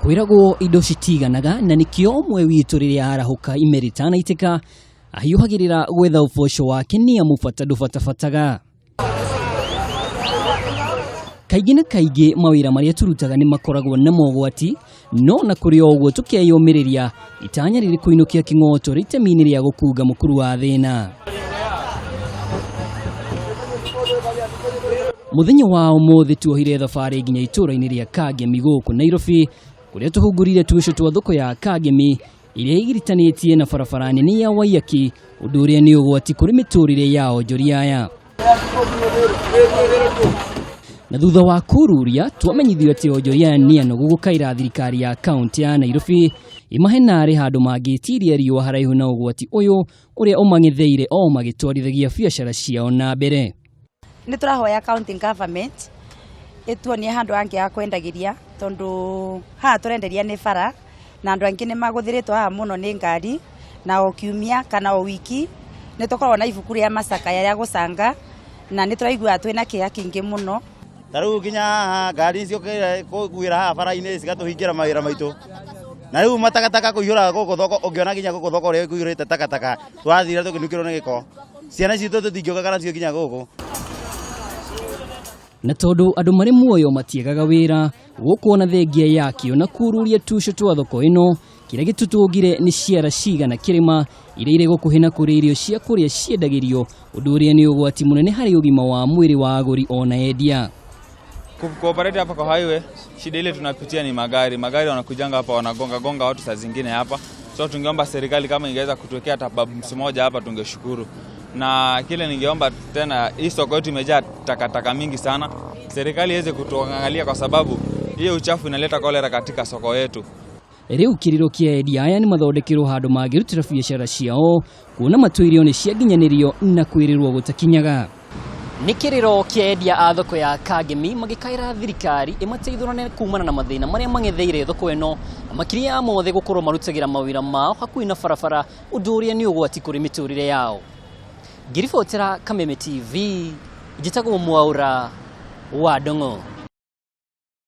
kwirago indo citiganaga na nikio mwe witu riria arahuka imeritana iteka ahiuhagirira gwetha uboco wake ni amufata dufatafataga kaigi na kaigi mawira maria turutaga ni makoragwo na mogwati no na kuri ogwo tukeyumiriria itanya riri kuinukia kingoto ritemini ria gukuga mukuru wa thina. Muthenya wa umuthi tuohire thabari nginya itura-ini ria Kangemi guku Nairobi kuria tuhungurire tuico twa thoko ya Kangemi iria igiritanĩtie na barabara nene ya Waiyaki undu uria ni ugwati kuri miturire ya onjoria aya. Na thutha wa kururia twamenyithio ati onjoria ni ano gugukaira thirikari ya kaunti ya Nairobi imahenare handu mangitiria riwa haraihu na ugwati uyu uria umangitheire o magitwarithagia biacara ciao na mbere. Ni turahoya county government etuonie handu angi ya kwendagiria tondu ha turenderia ni bara na andu angi ni maguthiritwo ha muno ni ngari na o kiumia kana o wiki ni tukorwo na ibuku ria macaka ya gucanga na ni turaigua twina kiya kingi muno. Taru kinya ngari icio kuguira ha bara-ini cigatuhingira mawira maitu na riu matakataka kuihura guku thoko ungiona kinya guku thoko ri kuihurite takataka twathira tukinukirwo ni giko ciana citu tutingioka kana cio kinya guku. Na tondu andu mari muoyo matiegaga wira gukuona thengia yakio na kururia tuico twa thoko ino kiria gitutungire ni ciara cigana kirima iria ire gukuhina kuri irio cia kuria ciendagirio undu uria ni ugwati munene hari ugima wa mwiri wa aguri ona Endia. Kuoperate hapa kwa highway, shida ile tunapitia ni magari wanakujanga hapa wanagonga watu saa zingine hapa. So tungeomba serikali kama ingeweza kutuwekea tabs moja hapa tungeshukuru. Na kile ningeomba tena, hii soko yetu imejaa takataka mingi sana. Serikali iweze kutuangalia kwa sababu hiyo uchafu inaleta kolera katika soko yetu. Riu kiriro kia Endia aya ni mathondekirwo handu mangirutira biacara ciao kuona matuirio ni ciaginyanirio na kwirirwo gutakinyaga. Ni kiriro kia Endia a thoko ya Kangemi magikaira thirikari imateithurane kumana na mathina maria mangetheire thoko eno makiria mothe gukorwo marutagira mawira mao hakuhi na barabara undu uria ni ugwati kuri miturire yao. Ngiribotera Kameme TV, njitagwo Mwaura wa Ndung'u.